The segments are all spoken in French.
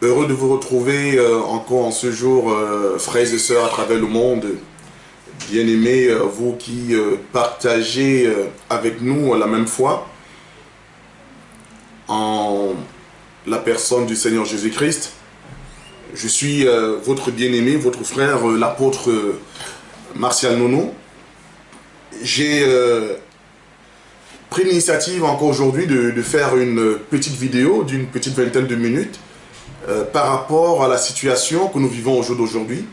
Heureux de vous retrouver encore en ce jour, frères et sœurs à travers le monde. Bien-aimés, vous qui partagez avec nous la même foi en la personne du Seigneur Jésus-Christ. Je suis votre bien-aimé, votre frère, l'apôtre Martial Nono. J'ai pris l'initiative encore aujourd'hui de faire une petite vidéo d'une petite vingtaine de minutes par rapport à la situation que nous vivons au jour d'aujourd'hui.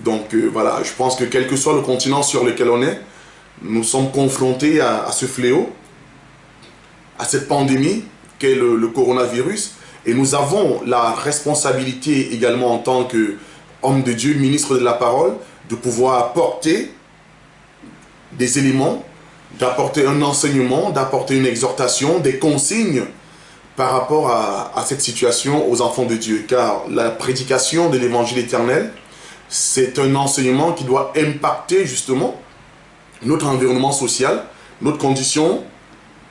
Donc voilà, je pense que quel que soit le continent sur lequel on est, nous sommes confrontés à ce fléau, à cette pandémie qu'est le coronavirus. Et nous avons la responsabilité également en tant qu'homme de Dieu, ministre de la parole, de pouvoir apporter des éléments, d'apporter un enseignement, d'apporter une exhortation, des consignes par rapport à cette situation aux enfants de Dieu. Car la prédication de l'évangile éternel, c'est un enseignement qui doit impacter justement notre environnement social, notre condition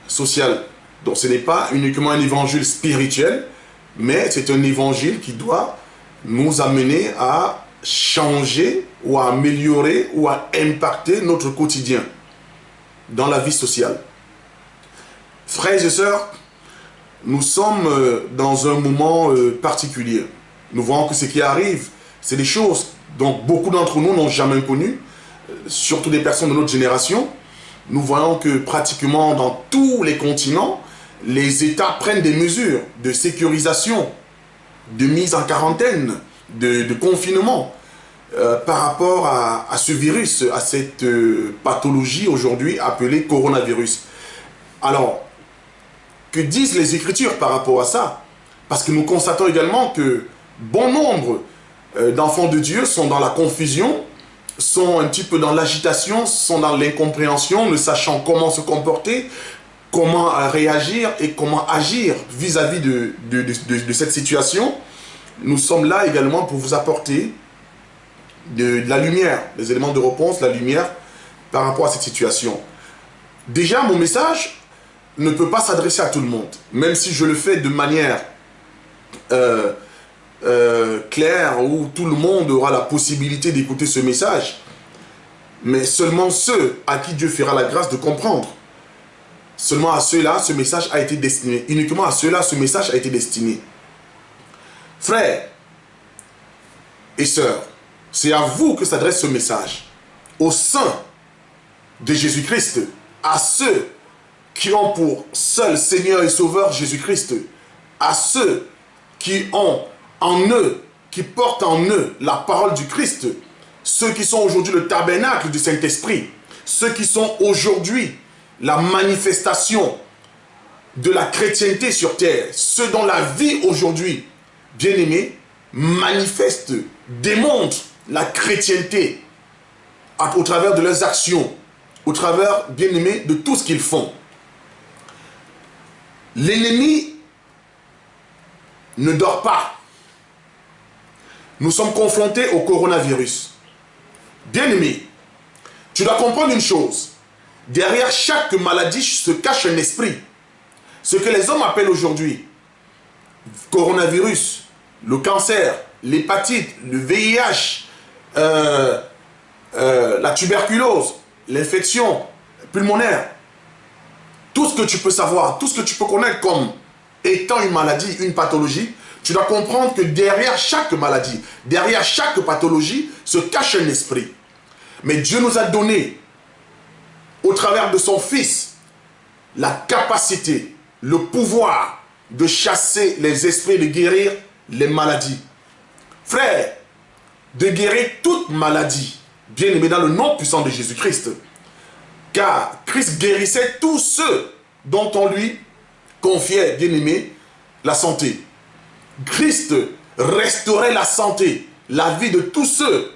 sociale. Donc ce n'est pas uniquement un évangile spirituel, mais c'est un évangile qui doit nous amener à changer ou à améliorer ou à impacter notre quotidien dans la vie sociale. Frères et sœurs, nous sommes dans un moment particulier. Nous voyons que ce qui arrive, c'est des choses dont beaucoup d'entre nous n'ont jamais connues, surtout des personnes de notre génération. Nous voyons que pratiquement dans tous les continents, les États prennent des mesures de sécurisation, de mise en quarantaine, de confinement par rapport à ce virus, à cette pathologie aujourd'hui appelée coronavirus. Alors, que disent les Écritures par rapport à ça? Parce que nous constatons également que bon nombre d'enfants de Dieu sont dans la confusion, sont un petit peu dans l'agitation, sont dans l'incompréhension, ne sachant comment se comporter, comment réagir et comment agir vis-à-vis de cette situation. Nous sommes là également pour vous apporter de la lumière, des éléments de réponse, la lumière par rapport à cette situation. Déjà, mon message ne peut pas s'adresser à tout le monde, même si je le fais de manière claire, où tout le monde aura la possibilité d'écouter ce message, mais seulement ceux à qui Dieu fera la grâce de comprendre. Seulement à ceux-là, ce message a été destiné. Uniquement à ceux-là, ce message a été destiné. Frères et sœurs, c'est à vous que s'adresse ce message. Au sein de Jésus-Christ, à ceux qui ont pour seul Seigneur et Sauveur Jésus-Christ, à ceux qui ont en eux, qui portent en eux la parole du Christ, ceux qui sont aujourd'hui le tabernacle du Saint-Esprit, ceux qui sont aujourd'hui la manifestation de la chrétienté sur terre, ceux dont la vie aujourd'hui, bien-aimés, manifeste, démontre la chrétienté au travers de leurs actions, au travers, bien-aimés, de tout ce qu'ils font. L'ennemi ne dort pas. Nous sommes confrontés au coronavirus. Bien-aimé, tu dois comprendre une chose. Derrière chaque maladie se cache un esprit. Ce que les hommes appellent aujourd'hui coronavirus, le cancer, l'hépatite, le VIH, la tuberculose, l'infection pulmonaire, tout ce que tu peux savoir, tout ce que tu peux connaître comme étant une maladie, une pathologie, tu dois comprendre que derrière chaque maladie, derrière chaque pathologie, se cache un esprit. Mais Dieu nous a donné, au travers de son Fils, la capacité, le pouvoir de chasser les esprits, de guérir les maladies. Frère, de guérir toute maladie, bien aimé dans le nom puissant de Jésus-Christ. Car Christ guérissait tous ceux dont on lui confiait, bien aimé, la santé. Christ restaurait la santé, la vie de tous ceux,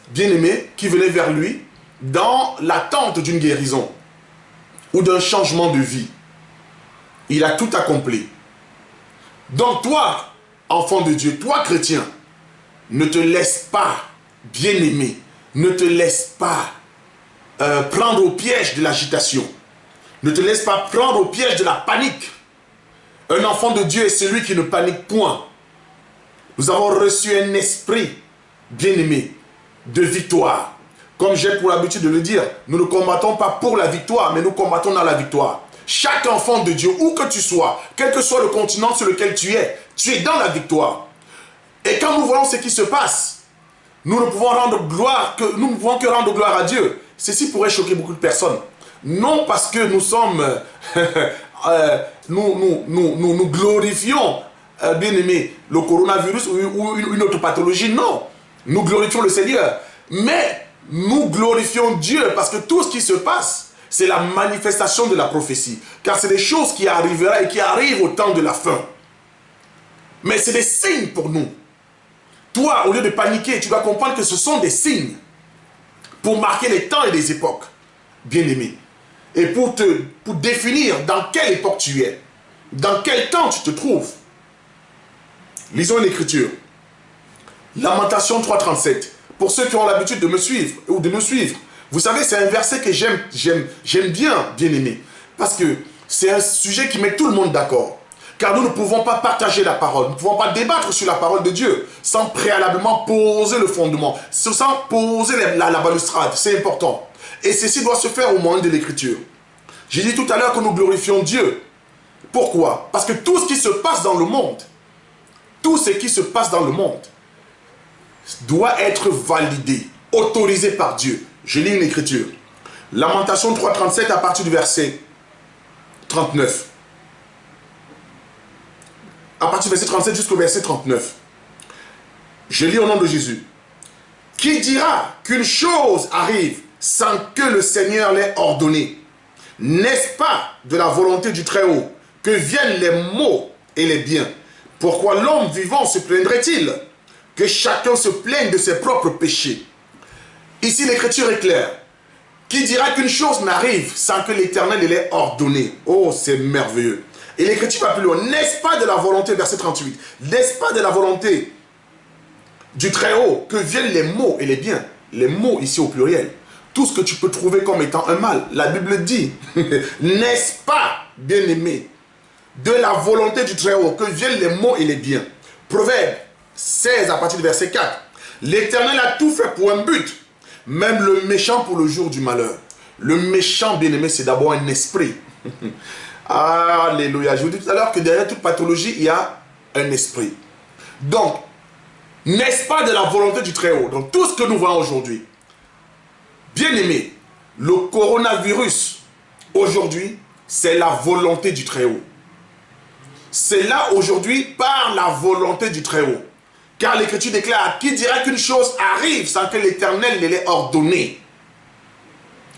bien aimés, qui venaient vers lui dans l'attente d'une guérison ou d'un changement de vie. Il a tout accompli. Donc toi, enfant de Dieu, toi chrétien, ne te laisse pas, bien-aimé, ne te laisse pas prendre au piège de l'agitation. Ne te laisse pas prendre au piège de la panique. Un enfant de Dieu est celui qui ne panique point. Nous avons reçu un esprit, bien-aimé, de victoire. Comme j'ai pour l'habitude de le dire, nous ne combattons pas pour la victoire, mais nous combattons dans la victoire. Chaque enfant de Dieu, où que tu sois, quel que soit le continent sur lequel tu es dans la victoire. Et quand nous voyons ce qui se passe, nous ne pouvons que rendre gloire à Dieu. Ceci pourrait choquer beaucoup de personnes. Non parce que nous sommes, nous glorifions, bien aimé, le coronavirus ou une autre pathologie. Non, nous glorifions le Seigneur. Mais nous glorifions Dieu parce que tout ce qui se passe, c'est la manifestation de la prophétie. Car c'est des choses qui arriveront et qui arrivent au temps de la fin. Mais c'est des signes pour nous. Toi, au lieu de paniquer, tu dois comprendre que ce sont des signes pour marquer les temps et les époques, bien-aimé. Et pour définir dans quelle époque tu es, dans quel temps tu te trouves. Lisons l'Écriture. Lamentation 3.37. Pour ceux qui ont l'habitude de me suivre ou de nous suivre, vous savez, c'est un verset que j'aime bien, bien-aimé. Parce que c'est un sujet qui met tout le monde d'accord. Car nous ne pouvons pas partager la parole, nous ne pouvons pas débattre sur la parole de Dieu sans préalablement poser le fondement, sans poser la balustrade, c'est important. Et ceci doit se faire au moment de l'Écriture. J'ai dit tout à l'heure que nous glorifions Dieu. Pourquoi? Parce que tout ce qui se passe dans le monde, tout ce qui se passe dans le monde doit être validé, autorisé par Dieu. Je lis l'Écriture. Lamentation 3.37 à partir du verset 39. À partir du verset 37 jusqu'au verset 39. Je lis au nom de Jésus. Qui dira qu'une chose arrive sans que le Seigneur l'ait ordonné? N'est-ce pas de la volonté du Très-Haut que viennent les maux et les biens? Pourquoi l'homme vivant se plaindrait-il? Que chacun se plaigne de ses propres péchés. Ici l'Écriture est claire. Qui dira qu'une chose n'arrive sans que l'Éternel l'ait ordonné? Oh, c'est merveilleux. Et l'Écriture va plus loin. N'est-ce pas de la volonté, verset 38, n'est-ce pas de la volonté du Très-Haut que viennent les maux et les biens? Les maux ici au pluriel. Tout ce que tu peux trouver comme étant un mal. La Bible dit, n'est-ce pas, bien-aimé, de la volonté du Très-Haut que viennent les maux et les biens? Proverbe 16 à partir du verset 4. L'Éternel a tout fait pour un but, même le méchant pour le jour du malheur. Le méchant, bien-aimé, c'est d'abord un esprit. Alléluia. Je vous dis tout à l'heure que derrière toute pathologie, il y a un esprit. Donc, n'est-ce pas de la volonté du Très-Haut? Donc, tout ce que nous voyons aujourd'hui, bien aimé, le coronavirus, aujourd'hui, c'est la volonté du Très-Haut. C'est là, aujourd'hui, par la volonté du Très-Haut. Car l'Écriture déclare, qui dira qu'une chose arrive sans que l'Éternel ne l'ait ordonné?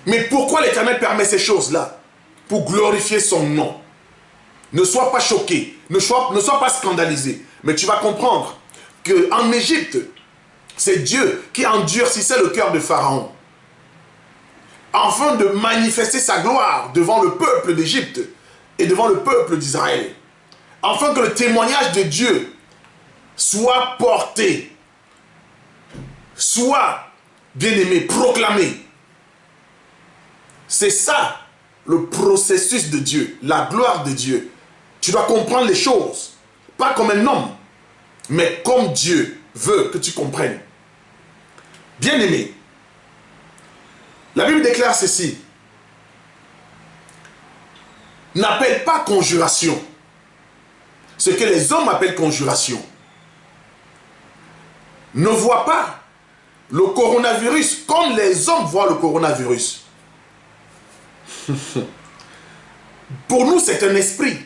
Mais pourquoi l'Éternel permet ces choses-là? Pour glorifier son nom. Ne sois pas choqué, ne sois pas scandalisé. Mais tu vas comprendre qu'en Égypte, c'est Dieu qui endurcissait le cœur de Pharaon, afin de manifester sa gloire devant le peuple d'Égypte et devant le peuple d'Israël. Afin que le témoignage de Dieu soit porté, soit, bien-aimé, proclamé. C'est ça le processus de Dieu, la gloire de Dieu. Tu dois comprendre les choses, pas comme un homme, mais comme Dieu veut que tu comprennes. Bien-aimé, la Bible déclare ceci. N'appelle pas conjuration ce que les hommes appellent conjuration. Ne vois pas le coronavirus comme les hommes voient le coronavirus. Pour nous, c'est un esprit.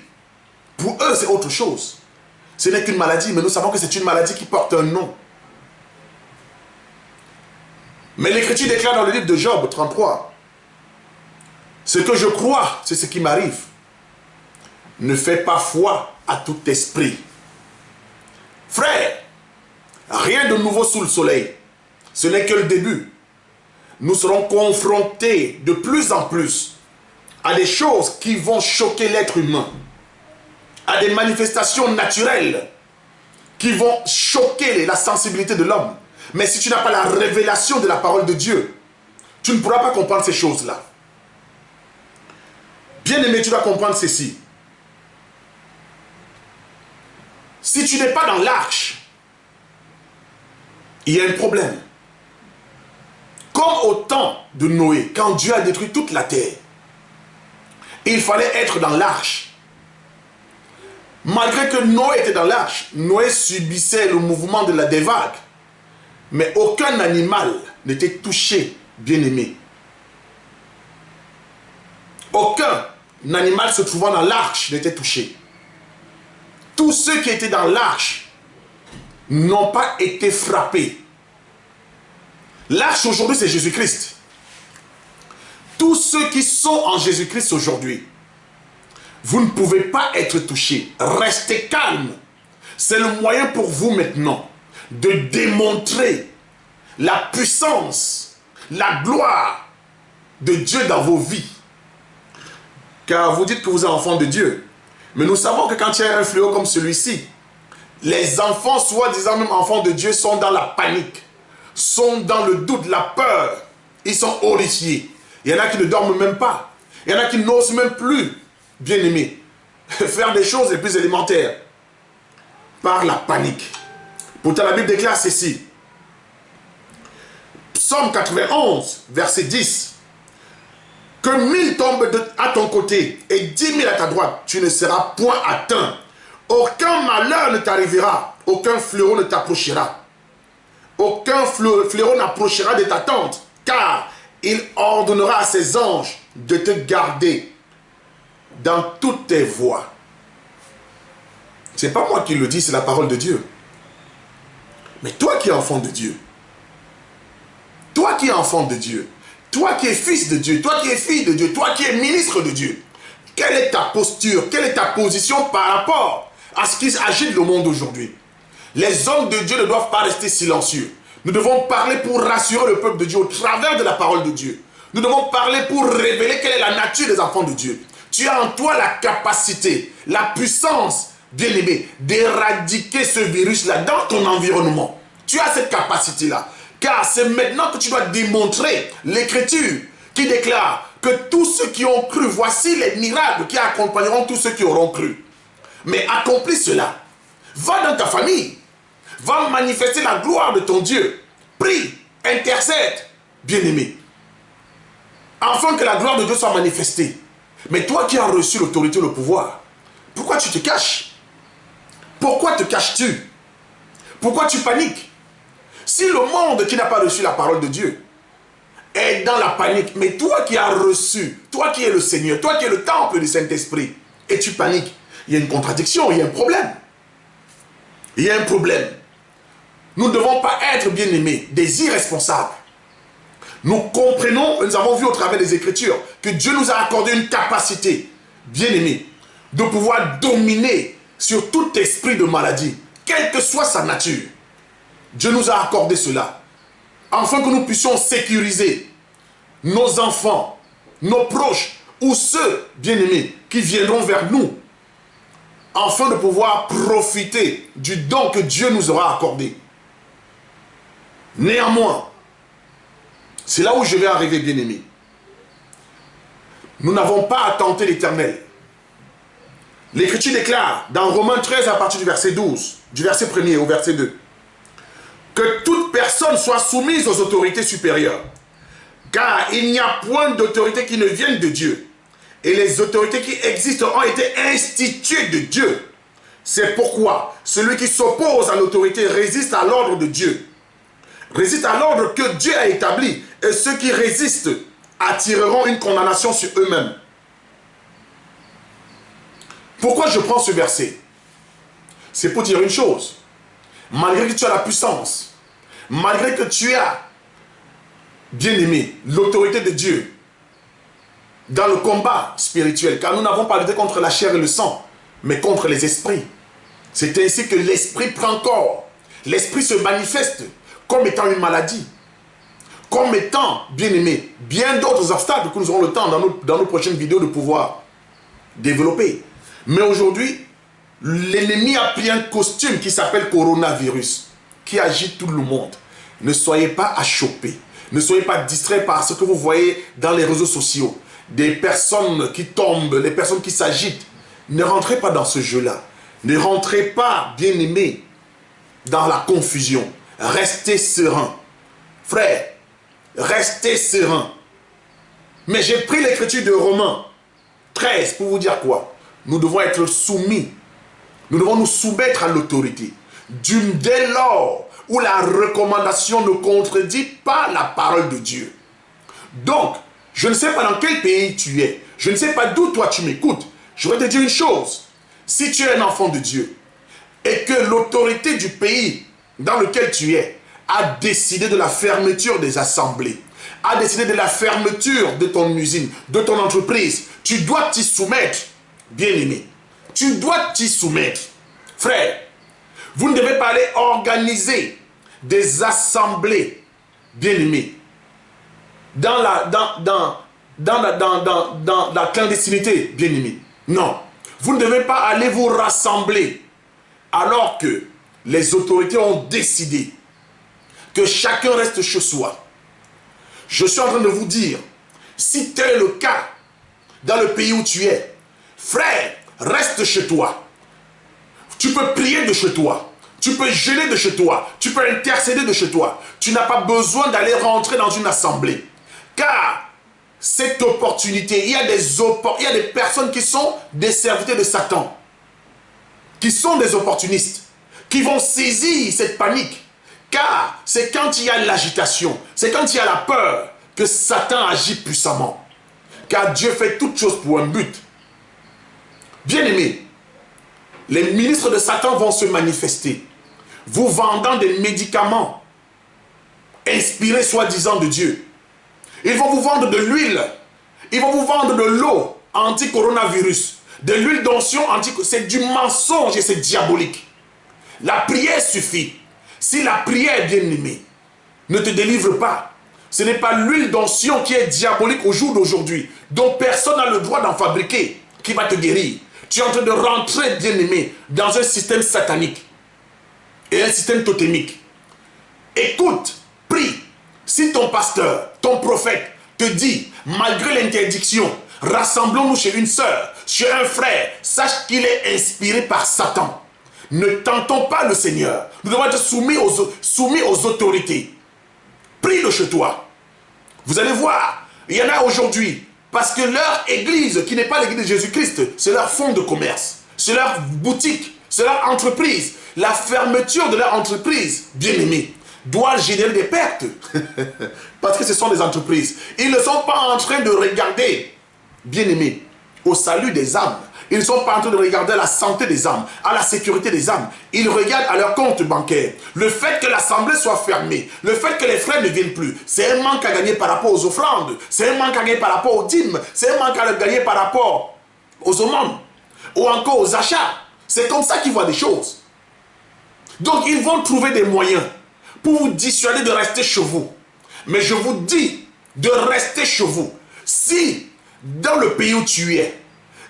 Pour eux, c'est autre chose. Ce n'est qu'une maladie, mais nous savons que c'est une maladie qui porte un nom. Mais l'Écriture déclare dans le livre de Job 33, ce que je crois, c'est ce qui m'arrive. Ne fais pas foi à tout esprit. Frère, rien de nouveau sous le soleil. Ce n'est que le début. Nous serons confrontés de plus en plus à des choses qui vont choquer l'être humain, à des manifestations naturelles qui vont choquer la sensibilité de l'homme. Mais si tu n'as pas la révélation de la parole de Dieu, tu ne pourras pas comprendre ces choses-là. Bien-aimé, tu dois comprendre ceci. Si tu n'es pas dans l'arche, il y a un problème. Comme au temps de Noé, quand Dieu a détruit toute la terre, il fallait être dans l'arche. Malgré que Noé était dans l'arche, Noé subissait le mouvement des vagues. Mais aucun animal n'était touché, bien-aimé. Aucun animal se trouvant dans l'arche n'était touché. Tous ceux qui étaient dans l'arche n'ont pas été frappés. L'arche aujourd'hui, c'est Jésus-Christ. Tous ceux qui sont en Jésus-Christ aujourd'hui, vous ne pouvez pas être touchés. Restez calme. C'est le moyen pour vous maintenant de démontrer la puissance, la gloire de Dieu dans vos vies. Car vous dites que vous êtes enfants de Dieu. Mais nous savons que quand il y a un fléau comme celui-ci, les enfants, soi-disant même enfants de Dieu, sont dans la panique, sont dans le doute, la peur. Ils sont horrifiés. Il y en a qui ne dorment même pas. Il y en a qui n'osent même plus, bien aimé, faire des choses les plus élémentaires par la panique. Pourtant, la Bible déclare ceci. Psaume 91, verset 10. Que 1000 tombent à ton côté et 10 000 à ta droite, tu ne seras point atteint. Aucun malheur ne t'arrivera, aucun fléau ne t'approchera. Aucun fléau n'approchera de ta tente, car il ordonnera à ses anges de te garder dans toutes tes voies. Ce n'est pas moi qui le dis, c'est la parole de Dieu. Mais toi qui es enfant de Dieu, toi qui es enfant de Dieu, toi qui es fils de Dieu, toi qui es fille de Dieu, toi qui es ministre de Dieu, quelle est ta posture, quelle est ta position par rapport à ce qui agite le monde aujourd'hui? Les hommes de Dieu ne doivent pas rester silencieux. Nous devons parler pour rassurer le peuple de Dieu au travers de la parole de Dieu. Nous devons parler pour révéler quelle est la nature des enfants de Dieu. Tu as en toi la capacité, la puissance, bien-aimé, d'éradiquer ce virus-là dans ton environnement. Tu as cette capacité-là. Car c'est maintenant que tu dois démontrer l'Écriture qui déclare que tous ceux qui ont cru, voici les miracles qui accompagneront tous ceux qui auront cru. Mais accomplis cela. Va dans ta famille. Va manifester la gloire de ton Dieu. Prie, intercède, bien-aimé. Afin que la gloire de Dieu soit manifestée. Mais toi qui as reçu l'autorité et le pouvoir, pourquoi tu te caches? Pourquoi te caches-tu? Pourquoi tu paniques? Si le monde qui n'a pas reçu la parole de Dieu est dans la panique, mais toi qui as reçu, toi qui es le Seigneur, toi qui es le temple du Saint-Esprit, et tu paniques, il y a une contradiction, il y a un problème. Il y a un problème. Nous ne devons pas être, bien-aimés, des irresponsables. Nous comprenons, nous avons vu au travers des Écritures, que Dieu nous a accordé une capacité, bien-aimés, de pouvoir dominer sur tout esprit de maladie, quelle que soit sa nature. Dieu nous a accordé cela, afin que nous puissions sécuriser nos enfants, nos proches, ou ceux, bien-aimés, qui viendront vers nous, afin de pouvoir profiter du don que Dieu nous aura accordé. Néanmoins, c'est là où je vais arriver, bien-aimés. Nous n'avons pas à tenter l'Éternel. L'Écriture déclare, dans Romains 13, à partir du verset 12, du verset 1er au verset 2, que toute personne soit soumise aux autorités supérieures, car il n'y a point d'autorité qui ne vienne de Dieu. Et les autorités qui existent ont été instituées de Dieu. C'est pourquoi celui qui s'oppose à l'autorité résiste à l'ordre de Dieu. Résiste à l'ordre que Dieu a établi. Et ceux qui résistent attireront une condamnation sur eux-mêmes. Pourquoi je prends ce verset? C'est pour dire une chose. Malgré que tu as la puissance, malgré que tu as, bien aimé, l'autorité de Dieu dans le combat spirituel, car nous n'avons pas lutté contre la chair et le sang, mais contre les esprits. C'est ainsi que l'esprit prend corps. L'esprit se manifeste comme étant une maladie, comme étant, bien aimé, bien d'autres obstacles que nous aurons le temps dans nos prochaines vidéos de pouvoir développer. Mais aujourd'hui, l'ennemi a pris un costume qui s'appelle coronavirus, qui agite tout le monde. Ne soyez pas achoppés, ne soyez pas distraits par ce que vous voyez dans les réseaux sociaux. Des personnes qui tombent, les personnes qui s'agitent. Ne rentrez pas dans ce jeu-là. Ne rentrez pas, bien-aimés, dans la confusion. restez serein. Frère, restez serein. Mais j'ai pris l'écriture de Romains 13 pour vous dire quoi? Nous devons être soumis. Nous devons nous soumettre à l'autorité. Dès lors où la recommandation ne contredit pas la parole de Dieu. Donc, je ne sais pas dans quel pays tu es. Je ne sais pas d'où toi tu m'écoutes. Je vais te dire une chose. Si tu es un enfant de Dieu et que l'autorité du pays dans lequel tu es a décidé de la fermeture des assemblées, a décidé de la fermeture de ton usine, de ton entreprise, tu dois t'y soumettre, bien-aimé. Tu dois t'y soumettre. Frère, vous ne devez pas aller organiser des assemblées, bien-aimés, dans la clandestinité, bien-aimé. Non. Vous ne devez pas aller vous rassembler alors que les autorités ont décidé que chacun reste chez soi. Je suis en train de vous dire, si tel est le cas dans le pays où tu es, frère, reste chez toi. Tu peux prier de chez toi. Tu peux jeûner de chez toi. Tu peux intercéder de chez toi. Tu n'as pas besoin d'aller rentrer dans une assemblée. Car cette opportunité, il y a des personnes qui sont des serviteurs de Satan, qui sont des opportunistes, qui vont saisir cette panique. Car c'est quand il y a l'agitation, c'est quand il y a la peur que Satan agit puissamment. Car Dieu fait toutes choses pour un but. Bien-aimés, les ministres de Satan vont se manifester, vous vendant des médicaments inspirés soi-disant de Dieu. Ils vont vous vendre de l'huile, ils vont vous vendre de l'eau anti-coronavirus, de l'huile d'onction c'est du mensonge et c'est diabolique. La prière suffit. Si la prière, bien-aimée, ne te délivre pas, ce n'est pas l'huile d'onction qui est diabolique au jour d'aujourd'hui, dont personne n'a le droit d'en fabriquer, qui va te guérir. Tu es en train de rentrer, bien-aimé, dans un système satanique et un système totémique. Écoute, prie. Si ton pasteur, ton prophète te dit, malgré l'interdiction, rassemblons-nous chez une sœur, chez un frère, sache qu'il est inspiré par Satan. Ne tentons pas le Seigneur. Nous devons être soumis aux autorités. Prie de chez toi. Vous allez voir, il y en a aujourd'hui, parce que leur église, qui n'est pas l'église de Jésus-Christ, c'est leur fonds de commerce, c'est leur boutique, c'est leur entreprise. La fermeture de leur entreprise, bien aimé, doit générer des pertes. Parce que ce sont des entreprises. Ils ne sont pas en train de regarder, bien aimé, au salut des âmes. Ils ne sont pas en train de regarder à la santé des âmes, à la sécurité des âmes. Ils regardent à leur compte bancaire. Le fait que l'assemblée soit fermée, le fait que les frères ne viennent plus, c'est un manque à gagner par rapport aux offrandes, c'est un manque à gagner par rapport aux dîmes, c'est un manque à gagner par rapport aux aumônes, ou encore aux achats. C'est comme ça qu'ils voient des choses. Donc ils vont trouver des moyens pour vous dissuader de rester chez vous. Mais je vous dis de rester chez vous. Si dans le pays où tu es,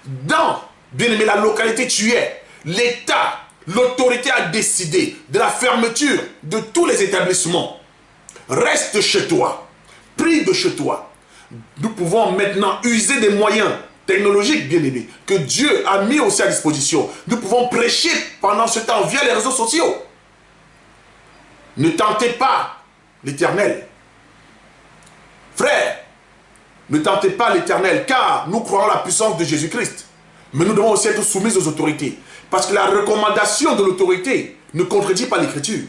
dans, bien aimé, la localité où tu es, l'État, l'autorité a décidé de la fermeture de tous les établissements, reste chez toi, prie de chez toi. Nous pouvons maintenant user des moyens technologiques, bien aimés, que Dieu a mis aussi à disposition. Nous pouvons prêcher pendant ce temps via les réseaux sociaux. Ne tentez pas l'Éternel. Frère, ne tentez pas l'Éternel, car nous croyons la puissance de Jésus-Christ. Mais nous devons aussi être soumis aux autorités. Parce que la recommandation de l'autorité ne contredit pas l'Écriture.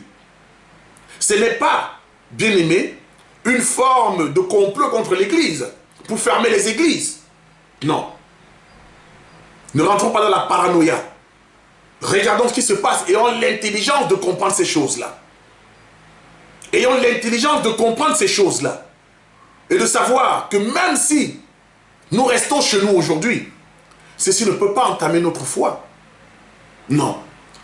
Ce n'est pas, bien aimé, une forme de complot contre l'Église pour fermer les églises. Non. Ne rentrons pas dans la paranoïa. Regardons ce qui se passe et ayons l'intelligence de comprendre ces choses-là. Ayons l'intelligence de comprendre ces choses-là. Et de savoir que même si nous restons chez nous aujourd'hui, ceci ne peut pas entamer notre foi. Non.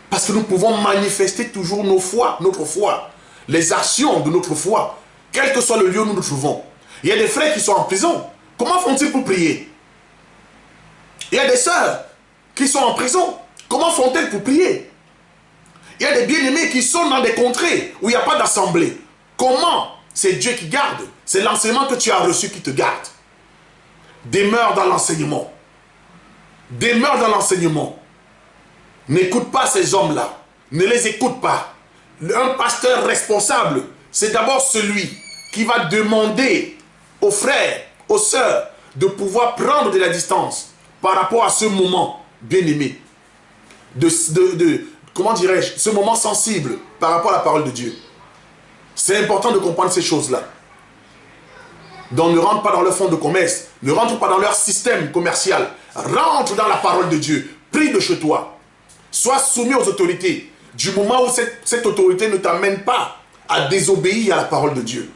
Parce que nous pouvons manifester toujours notre foi, les actions de notre foi, quel que soit le lieu où nous nous trouvons. Il y a des frères qui sont en prison. Comment font-ils pour prier? Il y a des sœurs qui sont en prison. Comment font-elles pour prier? Il y a des bien-aimés qui sont dans des contrées où il n'y a pas d'assemblée. Comment? C'est Dieu qui garde. C'est l'enseignement que tu as reçu qui te garde. Demeure dans l'enseignement. Demeure dans l'enseignement. N'écoute pas ces hommes-là. Ne les écoute pas. Un pasteur responsable, c'est d'abord celui qui va demander aux frères, aux sœurs, de pouvoir prendre de la distance par rapport à ce moment bien-aimé. Comment dirais-je, ce moment sensible par rapport à la parole de Dieu. C'est important de comprendre ces choses-là. Donc ne rentre pas dans leur fonds de commerce, ne rentre pas dans leur système commercial. Rentre dans la parole de Dieu. Prie de chez toi. Sois soumis aux autorités. Du moment où cette autorité ne t'amène pas à désobéir à la parole de Dieu.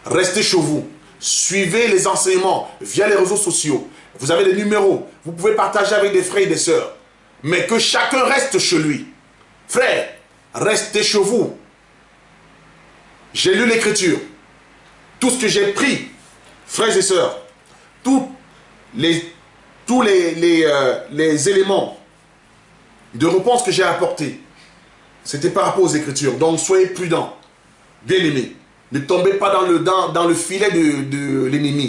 Restez chez vous. Suivez les enseignements via les réseaux sociaux. Vous avez des numéros. Vous pouvez partager avec des frères et des sœurs. Mais que chacun reste chez lui. Frères, restez chez vous. J'ai lu l'Écriture. Tout ce que j'ai pris, frères et sœurs, tous les éléments de réponse que j'ai apportés, c'était par rapport aux Écritures. Donc soyez prudents, bien-aimés. Ne tombez pas dans le filet de l'ennemi.